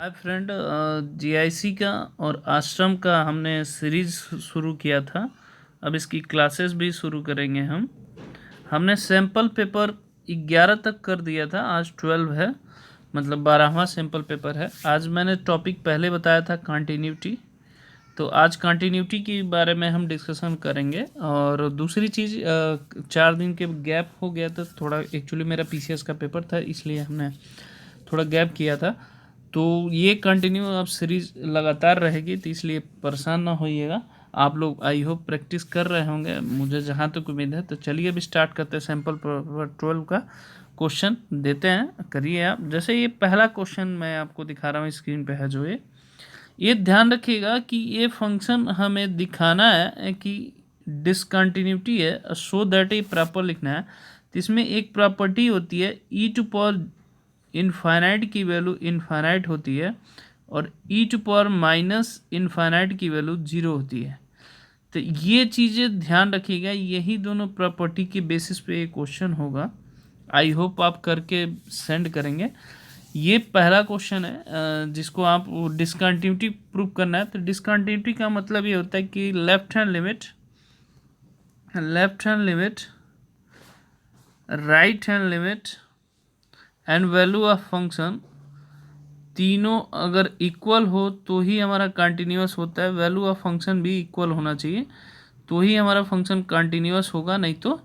Hi friend, GIC का और आश्रम का हमने सीरीज शुरू किया था। अब इसकी क्लासेस भी शुरू करेंगे हमने सैम्पल पेपर 11 तक कर दिया था। आज 12 है, मतलब 12वां सैम्पल पेपर है। आज मैंने टॉपिक पहले बताया था कंटिन्यूटी, तो आज कंटिन्यूटी के बारे में हम डिस्कशन करेंगे। और दूसरी चीज़, 4 दिन के गैप हो गया था थोड़ा, एक्चुअली मेरा पीसीएस का पेपर था इसलिए हमने थोड़ा गैप किया था। तो ये कंटिन्यू अब सीरीज लगातार रहेगी, तो इसलिए परेशान ना होइएगा। आप लोग आई होप प्रैक्टिस कर रहे होंगे, मुझे जहाँ तक उम्मीद है। तो चलिए अब स्टार्ट करते हैं। सैम्पल पेपर 12 का क्वेश्चन देते हैं, करिए आप। जैसे ये पहला क्वेश्चन मैं आपको दिखा रहा हूँ स्क्रीन पे है जो ये ध्यान रखिएगा कि ये फंक्शन हमें दिखाना है कि डिसकंटिन्यूटी है, सो दैट ये प्रॉपर लिखना है। तो इसमें एक प्रॉपर्टी होती है, ई टू पावर इनफाइनाइट की वैल्यू इनफाइनाइट होती है और ई टू पावर माइनस इनफाइनाइट की वैल्यू 0 होती है। तो ये चीज़ें ध्यान रखिएगा, यही दोनों प्रॉपर्टी के बेसिस पे ये क्वेश्चन होगा। आई होप आप करके सेंड करेंगे। ये पहला क्वेश्चन है जिसको आप डिसकंटिन्यूटी प्रूव करना है। तो डिसकंटिन्यूटी का मतलब ये होता है कि left hand limit, right hand limit and value of function तीनों अगर इक्वल हो तो ही हमारा कंटिन्यूअस होता है। वैल्यू ऑफ फंक्शन भी इक्वल होना चाहिए तो ही हमारा फंक्शन कंटिन्यूअस होगा, नहीं तो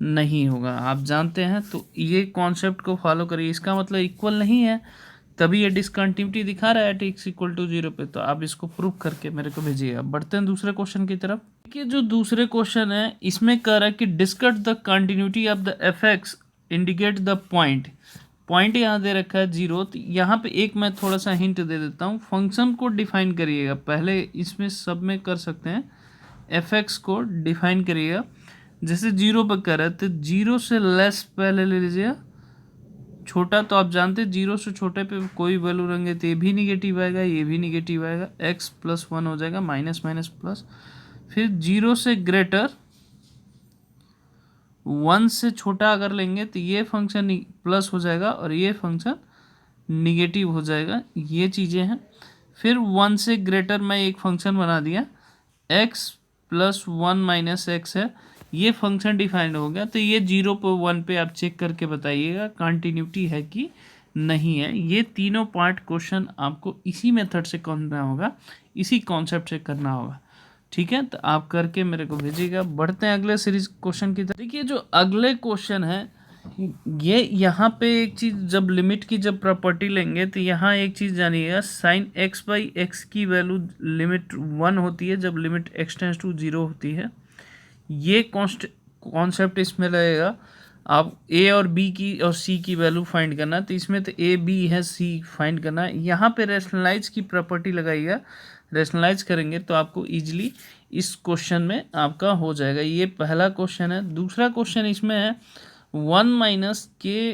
नहीं होगा। आप जानते हैं, तो ये कॉन्सेप्ट को फॉलो करिए। इसका मतलब इक्वल नहीं है तभी ये डिसकंटिन्यूटी दिखा रहा है x इक्वल टू 0 पे। तो आप इसको प्रूव करके मेरे को भेजिएगा। बढ़ते हैं दूसरे क्वेश्चन की तरफ। देखिए जो दूसरे क्वेश्चन है इसमें कह रहा है कि discuss the continuity of the F indicate the point यहाँ दे रखा है 0। तो यहाँ पे एक मैं थोड़ा सा हिंट दे देता हूँ। फंक्शन को डिफाइन करिएगा पहले, इसमें सब में कर सकते हैं। एफ को डिफाइन करिएगा। जैसे 0 पर कर रहे हैं तो 0 से लेस पहले ले लीजिएगा, छोटा। तो आप जानते हैं 0 से छोटे पे कोई वैल्यू रहेंगे तो ये भी निगेटिव आएगा, ये भी निगेटिव आएगा। x प्लस 1 हो जाएगा, माइनस माइनस प्लस। फिर 0 से ग्रेटर 1 से छोटा अगर लेंगे तो ये फंक्शन प्लस हो जाएगा और ये फंक्शन निगेटिव हो जाएगा। ये चीज़ें हैं। फिर 1 से ग्रेटर मैं एक फंक्शन बना दिया, x प्लस 1 माइनस एक्स है। ये फंक्शन डिफाइंड हो गया। तो ये 0 पर 1 पे आप चेक करके बताइएगा कंटिन्यूटी है कि नहीं है। ये तीनों पार्ट क्वेश्चन आपको इसी मेथड से करना होगा, इसी कॉन्सेप्ट से करना होगा। ठीक है, तो आप करके मेरे को भेजिएगा। बढ़ते हैं अगले सीरीज क्वेश्चन की तरफ। देखिए जो अगले क्वेश्चन है ये, यहाँ पे एक चीज़, जब लिमिट की जब प्रॉपर्टी लेंगे तो यहाँ एक चीज़ जानिएगा, साइन एक्स बाई एक्स की वैल्यू लिमिट 1 होती है जब लिमिट एक्स टेंस टू 0 होती है। ये कॉन्सेप्ट इसमें लगेगा। आप ए और बी की और सी की वैल्यू फाइंड करना, तो इसमें तो ए बी है, सी फाइंड करना है। यहाँ पे रैशनलाइज की प्रॉपर्टी लगाइएगा, रैशनलाइज करेंगे तो आपको इजीली इस क्वेश्चन में आपका हो जाएगा। ये पहला क्वेश्चन है। दूसरा क्वेश्चन इसमें है 1 माइनस के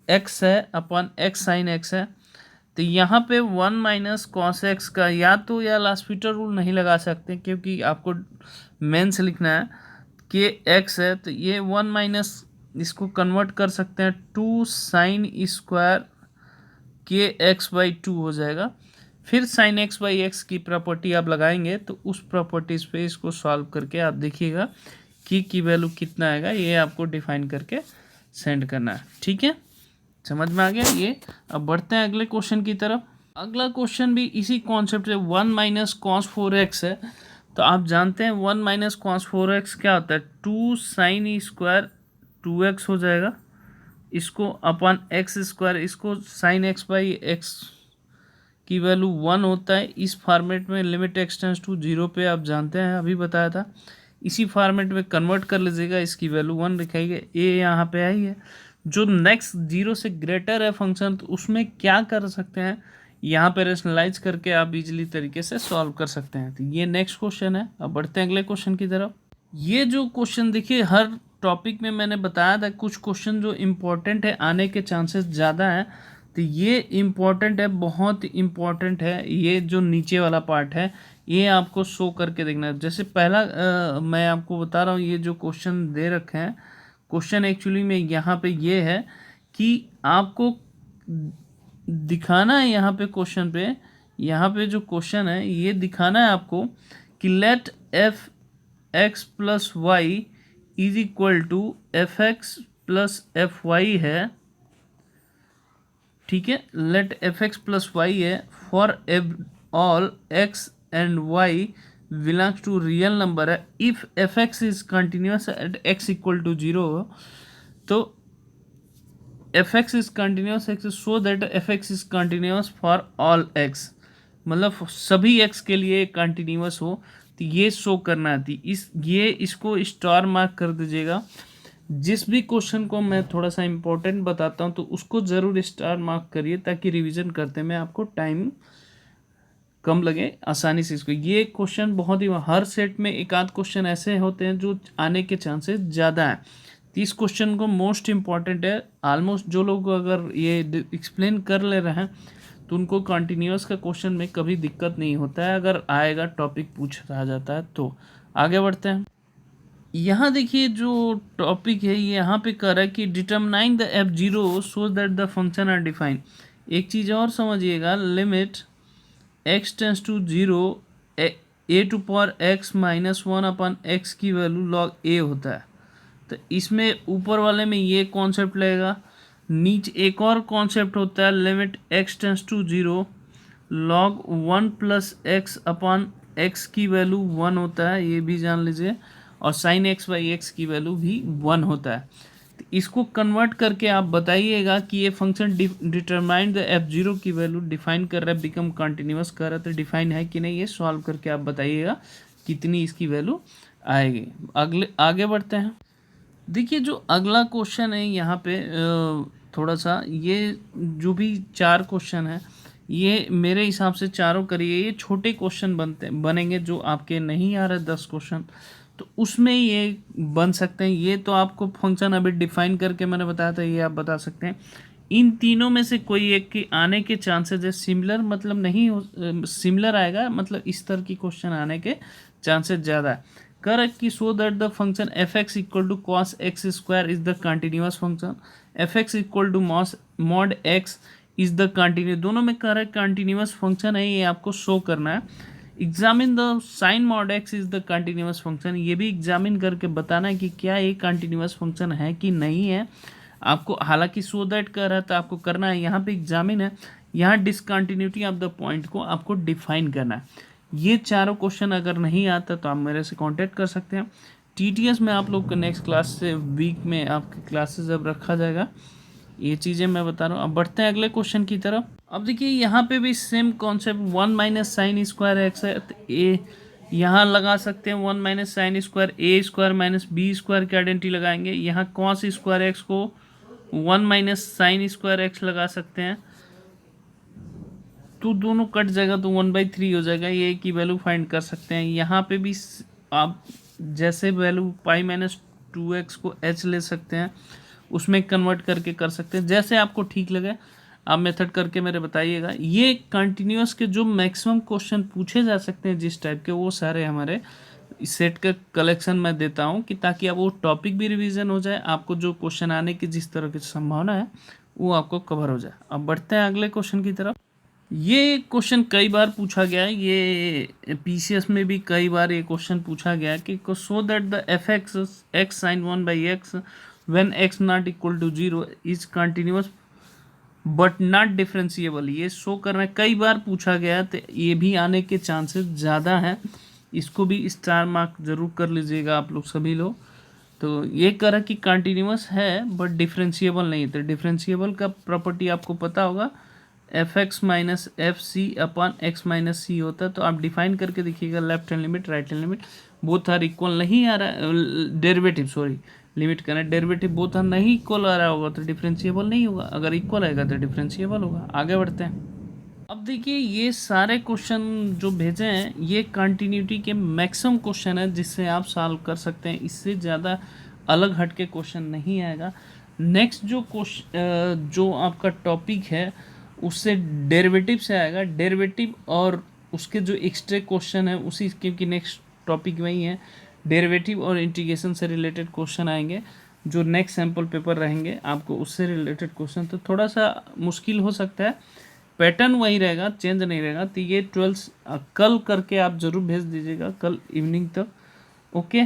एक्स है अपॉन एक्स साइन एक्स है। तो यहाँ पे 1 माइनस कॉस एक्स का या लास्पिटर रूल नहीं लगा सकते क्योंकि आपको मेन से लिखना है कि एक्स है। तो ये 1 माइनस इसको कन्वर्ट कर सकते हैं 2 साइन स्क्वायर के एक्स बाई 2 हो जाएगा। फिर साइन एक्स बाई एक्स की प्रॉपर्टी आप लगाएंगे तो उस प्रॉपर्टीज़ पे इसको सॉल्व करके आप देखिएगा की वैल्यू कितना आएगा। ये आपको डिफाइन करके सेंड करना है। ठीक है, समझ में आ गया ये। अब बढ़ते हैं अगले क्वेश्चन की तरफ। अगला क्वेश्चन भी इसी कॉन्सेप्ट से 1 माइनस कॉस 4x है। तो आप जानते हैं 1 माइनस कॉस 4x क्या होता है, 2 साइन स्क्वायर 2x हो जाएगा। इसको अपॉन एक्स स्क्वायर, इसको साइन एक्स बाई एक्स की वैल्यू 1 होता है। इस फॉर्मेट में लिमिट एक्स टेंस टू 0 पे आप जानते हैं, अभी बताया था। इसी फॉर्मेट में कन्वर्ट कर लीजिएगा, इसकी वैल्यू 1 लिखाइए। ए यहाँ पे आई है। जो नेक्स्ट 0 से ग्रेटर है फंक्शन, तो उसमें क्या कर सकते हैं, यहाँ पे रेशनलाइज करके आप इजीली तरीके से सॉल्व कर सकते हैं। तो ये नेक्स्ट क्वेश्चन है। अब बढ़ते हैं अगले क्वेश्चन की तरफ। ये जो क्वेश्चन देखिए, हर टॉपिक में मैंने बताया था कुछ क्वेश्चन जो इम्पोर्टेंट है आने के चांसेस ज़्यादा हैं। तो ये इम्पॉर्टेंट है, बहुत इम्पॉर्टेंट है। ये जो नीचे वाला पार्ट है ये आपको शो करके देखना है। जैसे पहला मैं आपको बता रहा हूँ, ये जो क्वेश्चन दे रखे हैं, क्वेश्चन एक्चुअली में यहाँ पे ये है कि आपको दिखाना है यहाँ पे क्वेश्चन पे, यहाँ पे जो क्वेश्चन है ये दिखाना है आपको कि let f x plus y is equal to f x plus f y है, ठीक है। Let f x plus y है for all x and y belongs to real number है। If f x is continuous at x equal to zero, तो f x is continuous x so that f x is continuous for all x, मतलब सभी x के लिए continuous हो, तो ये show करना थी। इसको स्टार मार्क कर दीजिएगा। जिस भी क्वेश्चन को मैं थोड़ा सा इम्पोर्टेंट बताता हूँ तो उसको ज़रूर स्टार मार्क करिए, ताकि रिवीजन करते में आपको टाइम कम लगे, आसानी से इसको। ये क्वेश्चन बहुत ही, हर सेट में एक आध क्वेश्चन ऐसे होते हैं जो आने के चांसेस ज़्यादा हैं। तो इस क्वेश्चन को मोस्ट इम्पॉर्टेंट है। ऑलमोस्ट जो लोग अगर ये एक्सप्लेन कर ले रहे हैं तो उनको कंटिन्यूस का क्वेश्चन में कभी दिक्कत नहीं होता है, अगर आएगा टॉपिक पूछ रहा जाता है तो। आगे बढ़ते हैं। यहाँ देखिए जो टॉपिक है यहाँ पे कर रहा है कि determine the f zero so that the function are define. एक चीज़ और समझिएगा, limit x tends to zero a to power x minus one upon x की वैल्यू लॉग ए होता है। तो इसमें ऊपर वाले में ये कॉन्सेप्ट लगेगा, नीचे एक और कॉन्सेप्ट होता है limit x tends to zero log one plus x upon x की वैल्यू वन होता है, ये भी जान लीजिए। और साइन एक्स बाई एक्स की वैल्यू भी वन होता है। तो इसको कन्वर्ट करके आप बताइएगा कि ये function determine the f zero की वैल्यू डिफाइन कर रहा है, बिकम कंटिन्यूस कर रहा है, तो डिफाइन है कि नहीं, ये सॉल्व करके आप बताइएगा कितनी इसकी वैल्यू आएगी। आगे बढ़ते हैं। देखिए जो अगला क्वेश्चन है यहाँ पे थोड़ा सा, ये जो भी चार क्वेश्चन है ये मेरे हिसाब से चारों करिए, ये छोटे क्वेश्चन बनेंगे जो आपके नहीं आ रहे 10 क्वेश्चन, तो उसमें ये बन सकते हैं। ये तो आपको फंक्शन अभी डिफाइन करके मैंने बताया था, ये आप बता सकते हैं। इन तीनों में से कोई एक की आने के चांसेस है सिमिलर, मतलब नहीं हो, सिमिलर आएगा, मतलब इस तरह की क्वेश्चन आने के चांसेस ज़्यादा है। करेक्ट कि so that the function f x equal to cos x square is the continuous function, f x equal to mod x is the continuous, दोनों में करेक्ट कंटिन्यूस फंक्शन है, ये आपको शो करना है। Examine the sine mod x is the continuous function, ये भी examine करके बताना है कि क्या ये कंटिन्यूस फंक्शन है कि नहीं है आपको। हालांकि सो दैट कर रहा है तो आपको करना है, यहाँ पे एग्जामिन है, यहाँ डिसकंटिन्यूटी ऑफ द पॉइंट को आपको डिफाइन करना है। ये चारों क्वेश्चन अगर नहीं आता तो आप मेरे से कांटेक्ट कर सकते हैं। टीटीएस में आप लोग को नेक्स्ट क्लास से वीक में आपके क्लासेस अब रखा जाएगा, ये चीज़ें मैं बता रहा हूँ। अब बढ़ते हैं अगले क्वेश्चन की तरफ। अब देखिए यहाँ पे भी same concept, one minus sine square x है, तो ए यहाँ लगा सकते हैं वन माइनस साइन स्क्वायर ए स्क्वायर माइनस बी स्क्वायर की आइडेंटिटी लगाएंगे। यहाँ कॉस स्क्वायर एक्स को one minus sine square x लगा सकते हैं, तो दोनों कट जाएगा तो 1/3 हो जाएगा, ये की वैल्यू फाइंड कर सकते हैं। यहाँ पे भी आप जैसे वैल्यू पाई माइनस 2x को h ले सकते हैं, उसमें कन्वर्ट करके कर सकते हैं, जैसे आपको ठीक लगे आप मेथड करके मेरे बताइएगा। ये कंटिन्यूस के जो मैक्सिमम क्वेश्चन पूछे जा सकते हैं जिस टाइप के, वो सारे हमारे इस सेट का कलेक्शन मैं देता हूँ कि ताकि आप वो टॉपिक भी रिवीजन हो जाए, आपको जो क्वेश्चन आने की जिस तरह की संभावना है वो आपको कवर हो जाए। अब बढ़ते हैं अगले क्वेश्चन की तरफ। ये क्वेश्चन कई बार पूछा गया है, ये पीसीएस में भी कई बार ये क्वेश्चन पूछा गया है कि so that the f x x sine one by x when x not equal to zero is continuous but not differentiable, ये शो करना है, कई बार पूछा गया है, तो ये भी आने के चांसेस ज़्यादा हैं। इसको भी स्टार मार्क जरूर कर लीजिएगा आप लोग सभी लोग। तो ये करा कि कंटिन्यूस है बट डिफरेंशिएबल नहीं, तो डिफरेंशिएबल का प्रॉपर्टी आपको पता होगा, F X minus F C upon X minus C होता है। तो आप डिफाइन करके देखिएगा, left hand limit right hand limit both are equal नहीं आ रहा है, डेरिवेटिव सॉरी लिमिट करना है, डेरिवेटिव बोथ आर नहीं इक्वल आ रहा होगा तो डिफरेंशिएबल नहीं होगा, अगर इक्वल आएगा तो डिफरेंशिएबल होगा। आगे बढ़ते हैं। अब देखिए ये सारे क्वेश्चन जो भेजे हैं ये कंटिन्यूटी के मैक्सिमम क्वेश्चन है जिससे आप सॉल्व कर सकते हैं, इससे ज़्यादा अलग हट के क्वेश्चन नहीं आएगा। नेक्स्ट जो क्वेश्चन जो आपका टॉपिक है उससे डेरिवेटिव से आएगा, डेरिवेटिव और उसके जो एक्स्ट्रा क्वेश्चन है उसी, क्योंकि नेक्स्ट टॉपिक वही है, डेरिवेटिव और इंटीग्रेशन से रिलेटेड क्वेश्चन आएंगे। जो नेक्स्ट सैम्पल पेपर रहेंगे आपको उससे रिलेटेड क्वेश्चन, तो थोड़ा सा मुश्किल हो सकता है, पैटर्न वही रहेगा, चेंज नहीं रहेगा। तो ये 12 कल करके आप ज़रूर भेज दीजिएगा, कल इवनिंग तक। ओके,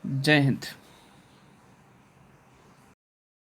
जय हिंद।